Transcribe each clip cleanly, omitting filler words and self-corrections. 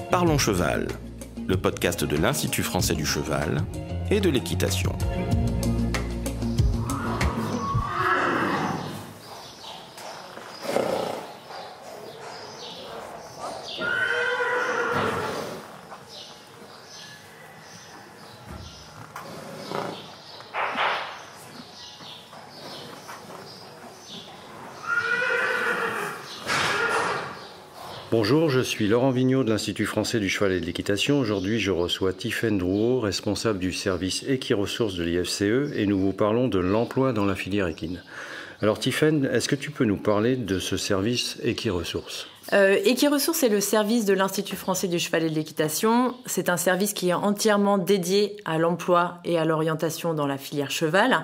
Parlons Cheval, le podcast de l'Institut français du cheval et de l'équitation. Bonjour, je suis Laurent Vigneault de l'Institut français du cheval et de l'équitation. Aujourd'hui, je reçois Tiffaine Drouot, responsable du service Équiressources de l'IFCE, et nous vous parlons de l'emploi dans la filière équine. Alors Tiffaine, est-ce que tu peux nous parler de ce service Équiressources ? Équiressources est le service de l'Institut français du cheval et de l'équitation. C'est un service qui est entièrement dédié à l'emploi et à l'orientation dans la filière cheval.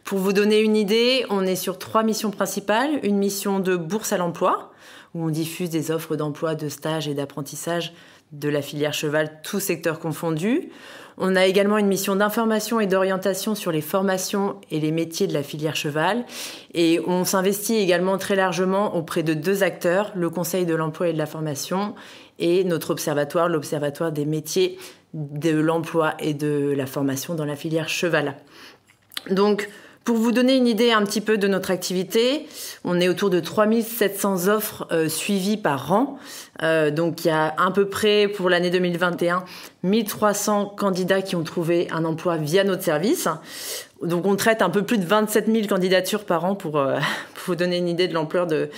Pour vous donner une idée, on est sur 3 missions principales. Une mission de bourse à l'emploi, où on diffuse des offres d'emploi, de stage et d'apprentissage de la filière cheval, tous secteurs confondus. On a également une mission d'information et d'orientation sur les formations et les métiers de la filière cheval. Et on s'investit également très largement auprès de 2 acteurs, le Conseil de l'emploi et de la formation et notre observatoire, l'Observatoire des métiers de l'emploi et de la formation dans la filière cheval. Donc, pour vous donner une idée un petit peu de notre activité, on est autour de 3700 offres suivies par an. Donc il y a à peu près pour l'année 2021 1300 candidats qui ont trouvé un emploi via notre service. Donc on traite un peu plus de 27 000 candidatures par an pour vous donner une idée de l'ampleur de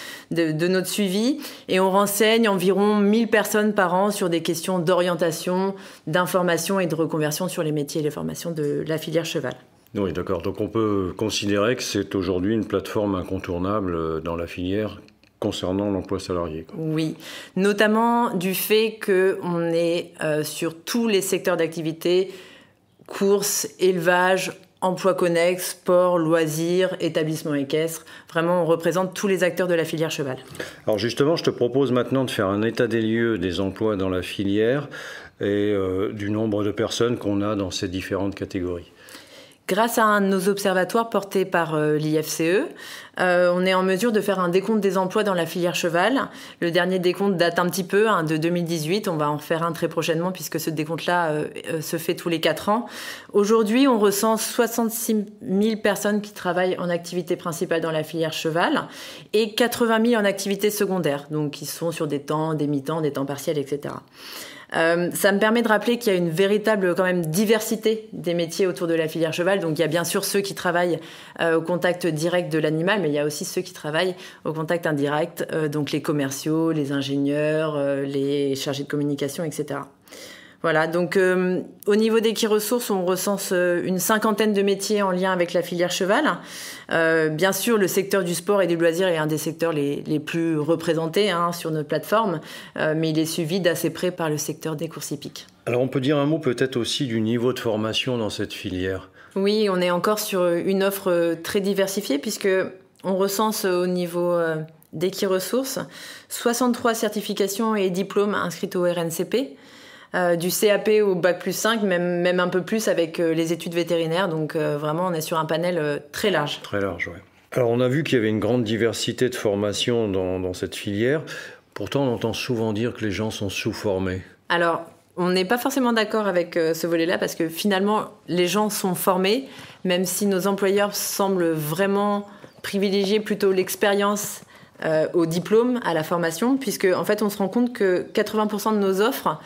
notre suivi. Et on renseigne environ 1000 personnes par an sur des questions d'orientation, d'information et de reconversion sur les métiers et les formations de la filière cheval. Oui, d'accord. Donc on peut considérer que c'est aujourd'hui une plateforme incontournable dans la filière concernant l'emploi salarié. Oui, notamment du fait qu'on est sur tous les secteurs d'activité, courses, élevage, emploi connexe, sport, loisirs, établissements équestres. Vraiment, on représente tous les acteurs de la filière cheval. Alors justement, je te propose maintenant de faire un état des lieux des emplois dans la filière et du nombre de personnes qu'on a dans ces différentes catégories. Grâce à un de nos observatoires portés par l'IFCE, on est en mesure de faire un décompte des emplois dans la filière cheval. Le dernier décompte date un petit peu, de 2018. On va en faire un très prochainement puisque ce décompte-là se fait tous les 4 ans. Aujourd'hui, on recense 66 000 personnes qui travaillent en activité principale dans la filière cheval et 80 000 en activité secondaire, donc qui sont sur des temps, des mi-temps, des temps partiels, etc. Ça me permet de rappeler qu'il y a une véritable quand même diversité des métiers autour de la filière cheval. Donc il y a bien sûr ceux qui travaillent au contact direct de l'animal, mais il y a aussi ceux qui travaillent au contact indirect, donc les commerciaux, les ingénieurs, les chargés de communication, etc. Voilà, donc au niveau d'Équiressources, on recense une 50aine de métiers en lien avec la filière cheval. Bien sûr, le secteur du sport et du loisir est un des secteurs les plus représentés sur notre plateforme, mais il est suivi d'assez près par le secteur des courses hippiques. Alors on peut dire un mot peut-être aussi du niveau de formation dans cette filière. Oui, on est encore sur une offre très diversifiée puisque on recense au niveau d'Équiressources 63 certifications et diplômes inscrits au RNCP. Du CAP au Bac+5, même un peu plus avec les études vétérinaires. Donc vraiment, on est sur un panel très large. Très large, oui. Alors on a vu qu'il y avait une grande diversité de formations dans cette filière. Pourtant, on entend souvent dire que les gens sont sous-formés. Alors, on n'est pas forcément d'accord avec ce volet-là parce que finalement, les gens sont formés, même si nos employeurs semblent vraiment privilégier plutôt l'expérience au diplôme, à la formation, puisque en fait, on se rend compte que 80% de nos offres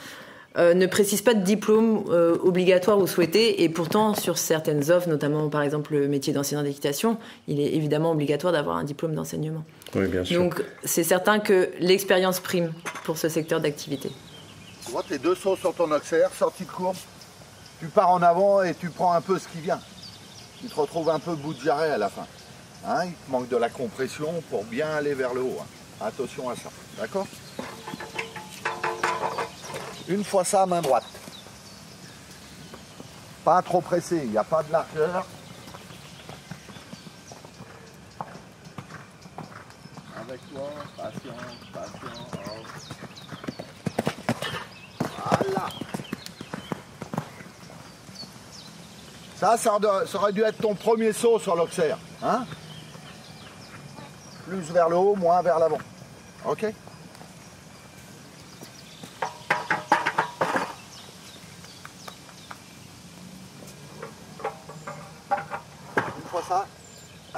ne précise pas de diplôme obligatoire ou souhaité, et pourtant sur certaines offres, notamment par exemple le métier d'enseignant d'équitation, il est évidemment obligatoire d'avoir un diplôme d'enseignement. Oui, bien sûr. Donc c'est certain que l'expérience prime pour ce secteur d'activité. Tu vois tes 2 sauts sur ton auxerre, sortie de courbe, tu pars en avant et tu prends un peu ce qui vient. Tu te retrouves un peu bout de jarret à la fin. Il te manque de la compression pour bien aller vers le haut. Attention à ça, d'accord ? Une fois ça, main droite. Pas trop pressé, il n'y a pas de largeur. Avec toi, patient. Voilà. Ça aurait dû être ton premier saut sur l'auxerre. Plus vers le haut, moins vers l'avant. Ok ?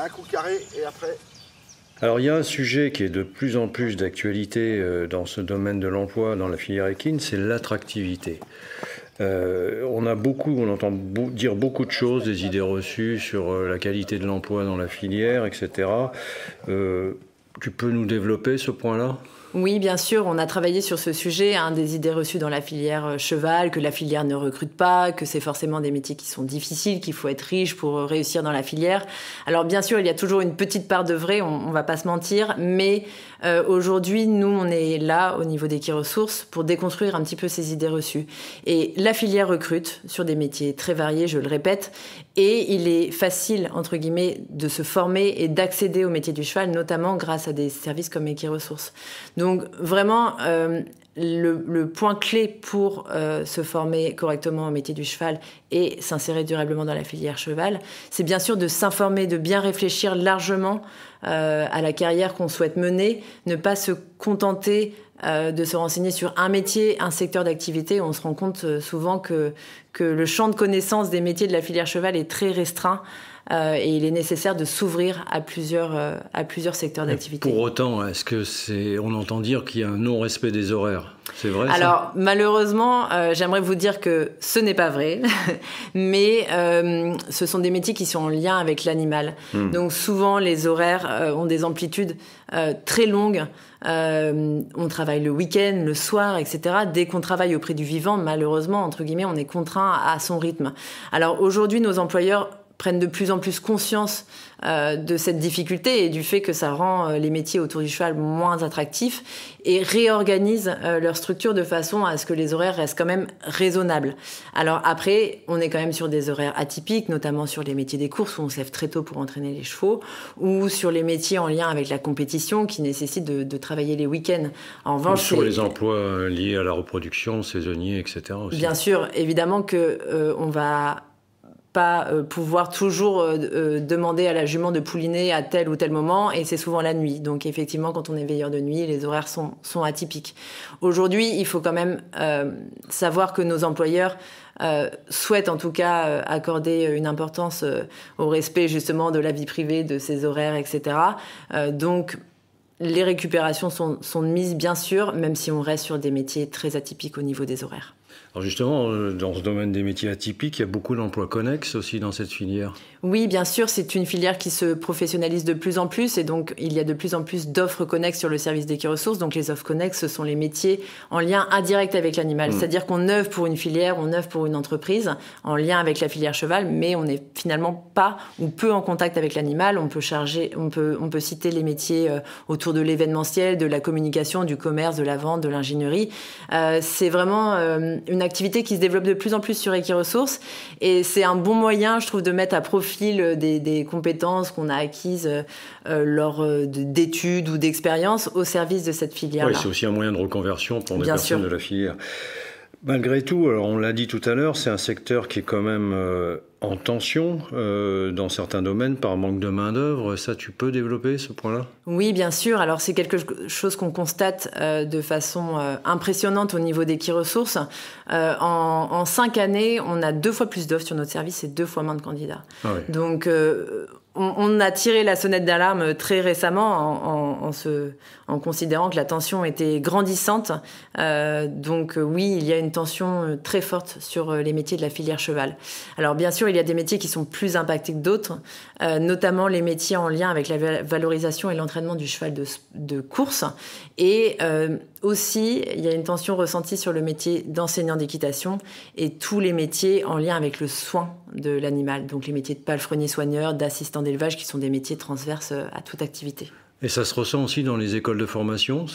un coup carré et après... Alors il y a un sujet qui est de plus en plus d'actualité dans ce domaine de l'emploi dans la filière équine, c'est l'attractivité. On entend dire beaucoup de choses, des idées reçues sur la qualité de l'emploi dans la filière, etc. Tu peux nous développer ce point-là ? Oui, bien sûr, on a travaillé sur ce sujet, des idées reçues dans la filière cheval, que la filière ne recrute pas, que c'est forcément des métiers qui sont difficiles, qu'il faut être riche pour réussir dans la filière. Alors bien sûr, il y a toujours une petite part de vrai, on va pas se mentir, mais aujourd'hui, nous, on est là, au niveau d'Equiresources, pour déconstruire un petit peu ces idées reçues. Et la filière recrute sur des métiers très variés, je le répète, et il est facile, entre guillemets, de se former et d'accéder au métier du cheval, notamment grâce à des services comme Equiresources. Donc vraiment, le point clé pour se former correctement au métier du cheval et s'insérer durablement dans la filière cheval, c'est bien sûr de s'informer, de bien réfléchir largement à la carrière qu'on souhaite mener, ne pas se contenter de se renseigner sur un métier, un secteur d'activité. On se rend compte souvent que le champ de connaissances des métiers de la filière cheval est très restreint. Et il est nécessaire de s'ouvrir à plusieurs secteurs d'activité. Pour autant, on entend dire qu'il y a un non-respect des horaires. C'est vrai, ça ? Alors, malheureusement, j'aimerais vous dire que ce n'est pas vrai, mais ce sont des métiers qui sont en lien avec l'animal. Donc souvent, les horaires ont des amplitudes très longues. On travaille le week-end, le soir, etc. Dès qu'on travaille auprès du vivant, malheureusement, entre guillemets, on est contraint à son rythme. Alors aujourd'hui, nos employeurs prennent de plus en plus conscience de cette difficulté et du fait que ça rend les métiers autour du cheval moins attractifs et réorganisent leur structure de façon à ce que les horaires restent quand même raisonnables. Alors après, on est quand même sur des horaires atypiques, notamment sur les métiers des courses où on se lève très tôt pour entraîner les chevaux, ou sur les métiers en lien avec la compétition qui nécessitent de travailler les week-ends. En revanche, sur les emplois liés à la reproduction, saisonniers, etc. aussi. Bien sûr, évidemment que on va pas pouvoir toujours demander à la jument de pouliner à tel ou tel moment, et c'est souvent la nuit. Donc effectivement, quand on est veilleur de nuit, les horaires sont atypiques. Aujourd'hui, il faut quand même savoir que nos employeurs souhaitent en tout cas accorder une importance au respect justement de la vie privée, de ses horaires, etc. Donc les récupérations sont mises bien sûr, même si on reste sur des métiers très atypiques au niveau des horaires. Alors justement, dans ce domaine des métiers atypiques, il y a beaucoup d'emplois connexes aussi dans cette filière. Oui, bien sûr, c'est une filière qui se professionnalise de plus en plus et donc il y a de plus en plus d'offres connexes sur le service d'Equiresources. Donc les offres connexes, ce sont les métiers en lien indirect avec l'animal. C'est-à-dire qu'on œuvre pour une filière, on œuvre pour une entreprise en lien avec la filière cheval, mais on n'est finalement pas ou peu en contact avec l'animal. On peut citer les métiers autour de l'événementiel, de la communication, du commerce, de la vente, de l'ingénierie. C'est vraiment une activité qui se développe de plus en plus sur Equiresources et c'est un bon moyen, je trouve, de mettre à profit des compétences qu'on a acquises lors d'études ou d'expériences au service de cette filière-là. Oui, c'est aussi un moyen de reconversion pour des personnes de la filière. Malgré tout, alors on l'a dit tout à l'heure, c'est un secteur qui est quand même en tension dans certains domaines par manque de main-d'œuvre. Ça, tu peux développer ce point-là ? Oui, bien sûr. Alors, c'est quelque chose qu'on constate de façon impressionnante au niveau d'Equiresources. En 5 années, on a 2 fois plus d'offres sur notre service et 2 fois moins de candidats. Ah oui. Donc, on a tiré la sonnette d'alarme très récemment en considérant que la tension était grandissante. Donc oui, il y a une tension très forte sur les métiers de la filière cheval. Alors bien sûr, il y a des métiers qui sont plus impactés que d'autres, notamment les métiers en lien avec la valorisation et l'entraînement du cheval de course. Et aussi, il y a une tension ressentie sur le métier d'enseignant d'équitation et tous les métiers en lien avec le soin de l'animal. Donc les métiers de palefrenier-soigneur, d'assistant d'élevage qui sont des métiers transverses à toute activité. Et ça se ressent aussi dans les écoles de formation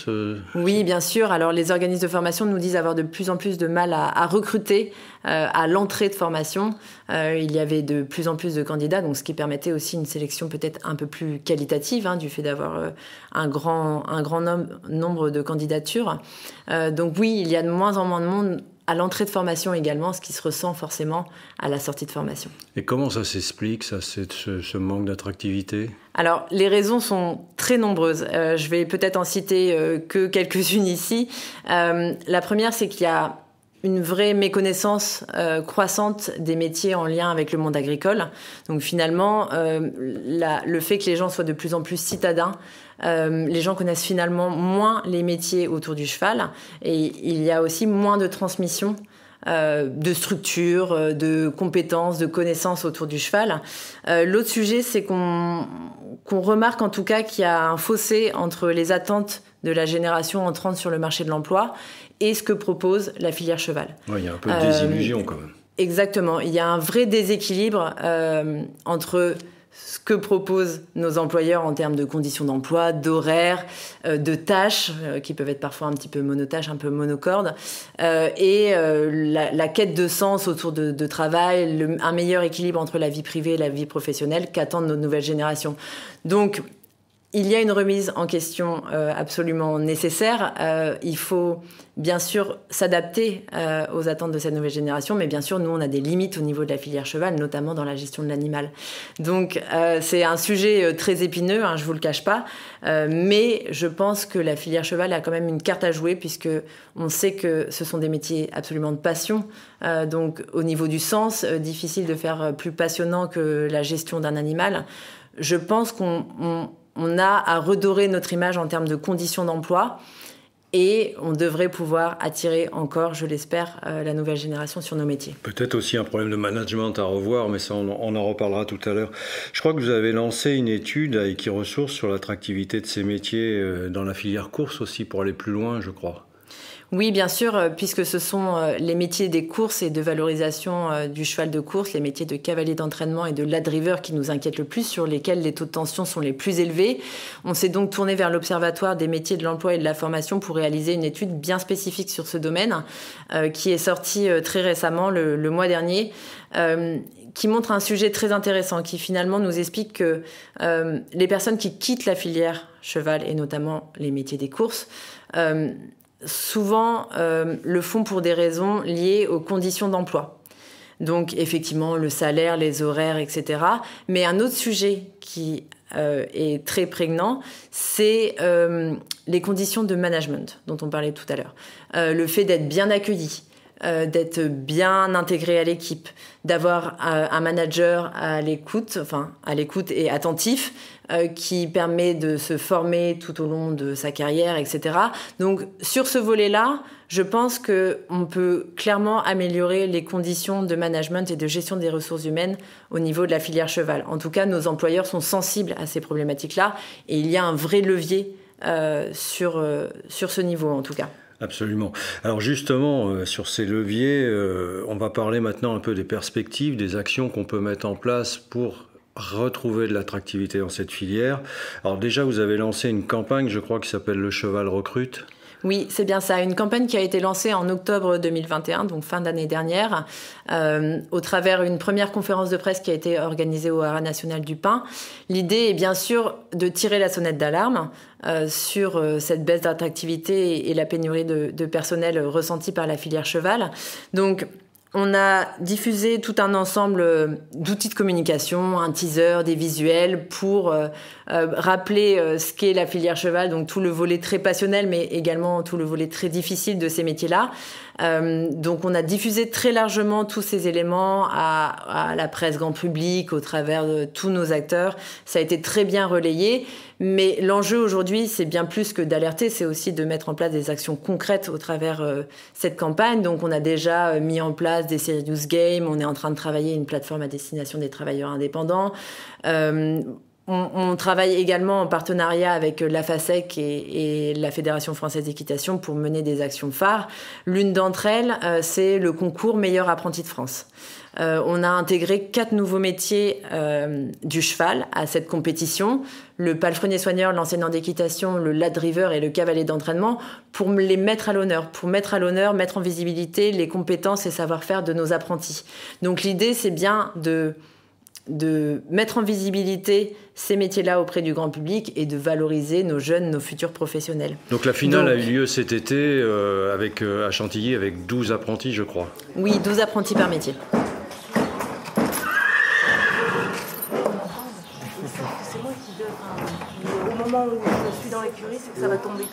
Oui, bien sûr. Alors, les organismes de formation nous disent avoir de plus en plus de mal à recruter à l'entrée de formation. Il y avait de plus en plus de candidats, donc ce qui permettait aussi une sélection peut-être un peu plus qualitative, du fait d'avoir un grand nombre de candidatures. Donc oui, il y a de moins en moins de monde à l'entrée de formation également, ce qui se ressent forcément à la sortie de formation. Et comment ça s'explique, ce manque d'attractivité ? Alors, les raisons sont très nombreuses. Je vais peut-être en citer que quelques-unes ici. La première, c'est qu'il y a une vraie méconnaissance croissante des métiers en lien avec le monde agricole. Donc finalement, le fait que les gens soient de plus en plus citadins, les gens connaissent finalement moins les métiers autour du cheval, et il y a aussi moins de transmission de structures, de compétences, de connaissances autour du cheval. L'autre sujet, c'est qu'on remarque en tout cas qu'il y a un fossé entre les attentes de la génération entrante sur le marché de l'emploi et ce que propose la filière cheval. Ouais, il y a un peu de désillusion quand même. Exactement. Il y a un vrai déséquilibre entre ce que proposent nos employeurs en termes de conditions d'emploi, d'horaires, de tâches, qui peuvent être parfois un petit peu monotâches, un peu monocordes, et la quête de sens autour de travail, un meilleur équilibre entre la vie privée et la vie professionnelle qu'attendent nos nouvelles générations. Donc, il y a une remise en question absolument nécessaire. Il faut bien sûr s'adapter aux attentes de cette nouvelle génération, mais bien sûr, nous, on a des limites au niveau de la filière cheval, notamment dans la gestion de l'animal. Donc, c'est un sujet très épineux, je vous le cache pas, mais je pense que la filière cheval a quand même une carte à jouer, puisque on sait que ce sont des métiers absolument de passion. Donc, au niveau du sens, difficile de faire plus passionnant que la gestion d'un animal. Je pense qu'on a à redorer notre image en termes de conditions d'emploi, et on devrait pouvoir attirer encore, je l'espère, la nouvelle génération sur nos métiers. Peut-être aussi un problème de management à revoir, mais ça on en reparlera tout à l'heure. Je crois que vous avez lancé une étude à Equiresources sur l'attractivité de ces métiers dans la filière course aussi, pour aller plus loin, je crois. Oui, bien sûr, puisque ce sont les métiers des courses et de valorisation du cheval de course, les métiers de cavalier d'entraînement et de ladriveur qui nous inquiètent le plus, sur lesquels les taux de tension sont les plus élevés. On s'est donc tourné vers l'Observatoire des métiers de l'emploi et de la formation pour réaliser une étude bien spécifique sur ce domaine, qui est sortie très récemment, le mois dernier, qui montre un sujet très intéressant, qui finalement nous explique que les personnes qui quittent la filière cheval, et notamment les métiers des courses, souvent le font pour des raisons liées aux conditions d'emploi. Donc effectivement, le salaire, les horaires, etc. Mais un autre sujet qui est très prégnant, c'est les conditions de management dont on parlait tout à l'heure. Le fait d'être bien accueilli, d'être bien intégré à l'équipe, d'avoir un manager à l'écoute et attentif, qui permet de se former tout au long de sa carrière, etc. Donc, sur ce volet-là, je pense qu'on peut clairement améliorer les conditions de management et de gestion des ressources humaines au niveau de la filière cheval. En tout cas, nos employeurs sont sensibles à ces problématiques-là, et il y a un vrai levier sur ce niveau, en tout cas. Absolument. Alors justement, sur ces leviers, on va parler maintenant un peu des perspectives, des actions qu'on peut mettre en place pour retrouver de l'attractivité dans cette filière. Alors déjà, vous avez lancé une campagne, je crois, qui s'appelle Le Cheval Recrute. Oui, c'est bien ça. Une campagne qui a été lancée en octobre 2021, donc fin d'année dernière, au travers d'une première conférence de presse qui a été organisée au Haras National du Pin. L'idée est bien sûr de tirer la sonnette d'alarme sur cette baisse d'attractivité et la pénurie de personnel ressentie par la filière cheval. Donc, on a diffusé tout un ensemble d'outils de communication, un teaser, des visuels pour rappeler ce qu'est la filière cheval, donc tout le volet très passionnel, mais également tout le volet très difficile de ces métiers-là. Donc on a diffusé très largement tous ces éléments à la presse grand public, au travers de tous nos acteurs. Ça a été très bien relayé. Mais l'enjeu aujourd'hui, c'est bien plus que d'alerter, c'est aussi de mettre en place des actions concrètes au travers cette campagne. Donc on a déjà mis en place des serious games, on est en train de travailler une plateforme à destination des travailleurs indépendants. On travaille également en partenariat avec l'AFASEC et la Fédération française d'équitation pour mener des actions phares. L'une d'entre elles, c'est le concours Meilleur apprenti de France. On a intégré 4 nouveaux métiers du cheval à cette compétition. Le palefrenier-soigneur, l'enseignant d'équitation, le ladriveur et le cavalier d'entraînement, pour les mettre à l'honneur, mettre en visibilité les compétences et savoir-faire de nos apprentis. Donc l'idée, c'est bien de mettre en visibilité ces métiers-là auprès du grand public et de valoriser nos jeunes, nos futurs professionnels. Donc la finale a eu lieu cet été à Chantilly avec 12 apprentis, je crois. Oui, 12 apprentis par métier. C'est moi qui donne. Au moment où je suis dans l'écurie, c'est que ça va tomber.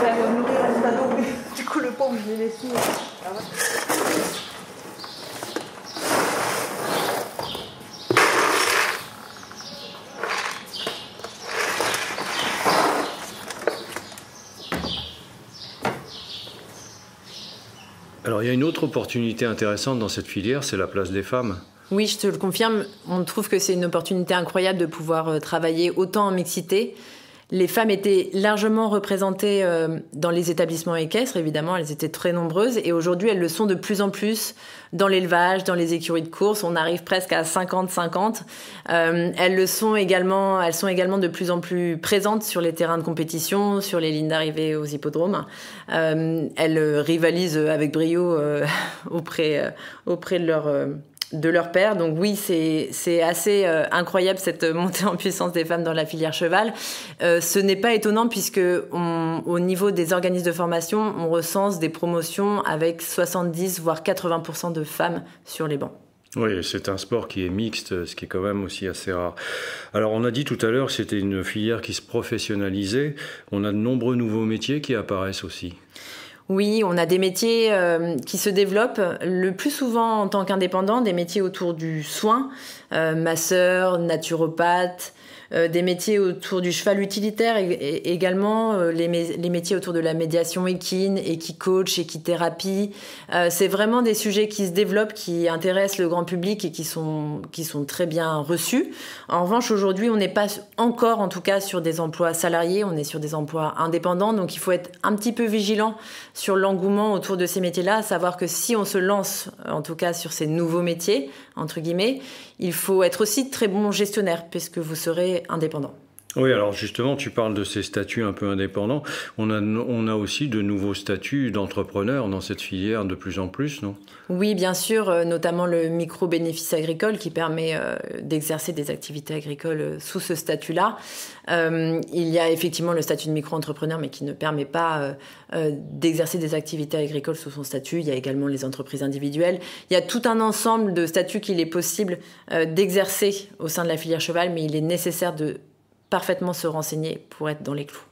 Ça va nourrir un stade. ici. Ah ouais. Alors il y a une autre opportunité intéressante dans cette filière, c'est la place des femmes. Oui, je te le confirme, on trouve que c'est une opportunité incroyable de pouvoir travailler autant en mixité. Les femmes étaient largement représentées dans les établissements équestres, évidemment, elles étaient très nombreuses, et aujourd'hui elles le sont de plus en plus dans l'élevage, dans les écuries de course, on arrive presque à 50-50. Elles sont également de plus en plus présentes sur les terrains de compétition, sur les lignes d'arrivée aux hippodromes. Elles rivalisent avec brio auprès de leur père. Donc oui, c'est assez incroyable cette montée en puissance des femmes dans la filière cheval. Ce n'est pas étonnant puisque au niveau des organismes de formation, on recense des promotions avec 70 voire 80% de femmes sur les bancs. Oui, c'est un sport qui est mixte, ce qui est quand même aussi assez rare. Alors on a dit tout à l'heure que c'était une filière qui se professionnalisait. On a de nombreux nouveaux métiers qui apparaissent aussi. Oui, on a des métiers qui se développent le plus souvent en tant qu'indépendants, des métiers autour du soin, masseur, naturopathe, des métiers autour du cheval utilitaire également, les métiers autour de la médiation équine, équicoach, équithérapie. C'est vraiment des sujets qui se développent, qui intéressent le grand public et qui sont très bien reçus. En revanche, aujourd'hui, on n'est pas encore, en tout cas, sur des emplois salariés, on est sur des emplois indépendants, donc il faut être un petit peu vigilant sur l'engouement autour de ces métiers-là, à savoir que si on se lance, en tout cas, sur ces nouveaux métiers, entre guillemets, il faut être aussi très bon gestionnaire, puisque vous serez indépendant. Oui, alors justement, tu parles de ces statuts un peu indépendants. On a aussi de nouveaux statuts d'entrepreneurs dans cette filière de plus en plus, non ? Oui, bien sûr, notamment le micro-bénéfice agricole qui permet d'exercer des activités agricoles sous ce statut-là. Il y a effectivement le statut de micro-entrepreneur, mais qui ne permet pas d'exercer des activités agricoles sous son statut. Il y a également les entreprises individuelles. Il y a tout un ensemble de statuts qu'il est possible d'exercer au sein de la filière cheval, mais il est nécessaire de parfaitement se renseigner pour être dans les clous.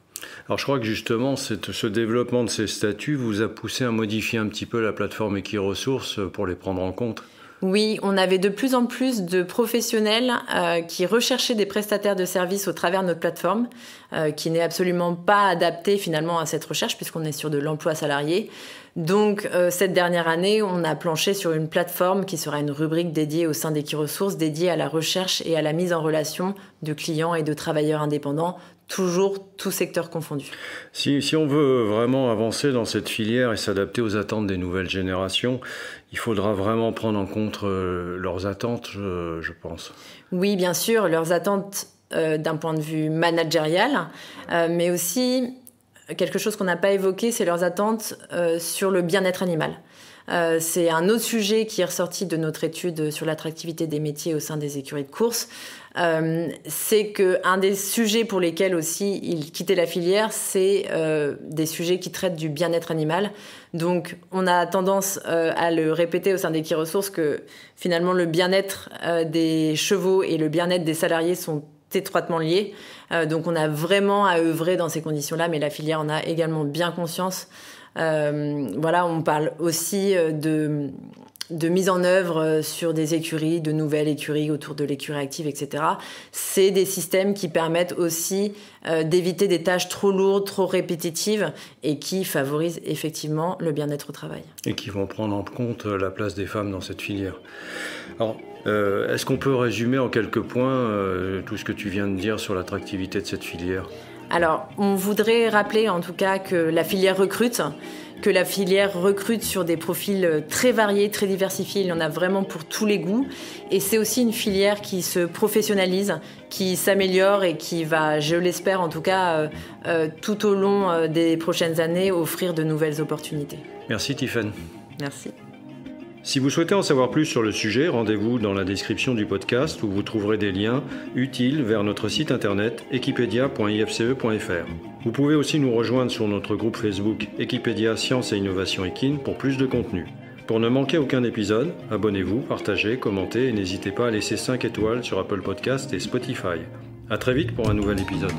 Alors je crois que justement ce développement de ces statuts vous a poussé à modifier un petit peu la plateforme Equiresources pour les prendre en compte. Oui, on avait de plus en plus de professionnels qui recherchaient des prestataires de services au travers de notre plateforme, qui n'est absolument pas adaptée finalement à cette recherche puisqu'on est sur de l'emploi salarié. Donc cette dernière année, on a planché sur une plateforme qui sera une rubrique dédiée au sein d'Equiresources, dédiée à la recherche et à la mise en relation de clients et de travailleurs indépendants, toujours tout secteur confondu. Si on veut vraiment avancer dans cette filière et s'adapter aux attentes des nouvelles générations, il faudra vraiment prendre en compte leurs attentes, je pense. Oui, bien sûr, leurs attentes d'un point de vue managérial, mais aussi quelque chose qu'on n'a pas évoqué, c'est leurs attentes sur le bien-être animal. C'est un autre sujet qui est ressorti de notre étude sur l'attractivité des métiers au sein des écuries de course. C'est qu'un des sujets pour lesquels aussi ils quittaient la filière, c'est des sujets qui traitent du bien-être animal. Donc on a tendance à le répéter au sein d'Equiresources que finalement le bien-être des chevaux et le bien-être des salariés sont étroitement liés. Donc on a vraiment à œuvrer dans ces conditions-là, mais la filière en a également bien conscience. On parle aussi de mise en œuvre sur des écuries, de nouvelles écuries autour de l'écurie active, etc. C'est des systèmes qui permettent aussi d'éviter des tâches trop lourdes, trop répétitives et qui favorisent effectivement le bien-être au travail. Et qui vont prendre en compte la place des femmes dans cette filière. Alors, est-ce qu'on peut résumer en quelques points tout ce que tu viens de dire sur l'attractivité de cette filière ? Alors, on voudrait rappeler en tout cas que la filière recrute sur des profils très variés, très diversifiés. Il y en a vraiment pour tous les goûts. Et c'est aussi une filière qui se professionnalise, qui s'améliore et qui va, je l'espère en tout cas, tout au long des prochaines années, offrir de nouvelles opportunités. Merci Tiffaine. Merci. Si vous souhaitez en savoir plus sur le sujet, rendez-vous dans la description du podcast où vous trouverez des liens utiles vers notre site internet equipedia.ifce.fr. Vous pouvez aussi nous rejoindre sur notre groupe Facebook Equipedia Sciences et Innovation Équine pour plus de contenu. Pour ne manquer aucun épisode, abonnez-vous, partagez, commentez et n'hésitez pas à laisser 5 étoiles sur Apple Podcasts et Spotify. À très vite pour un nouvel épisode.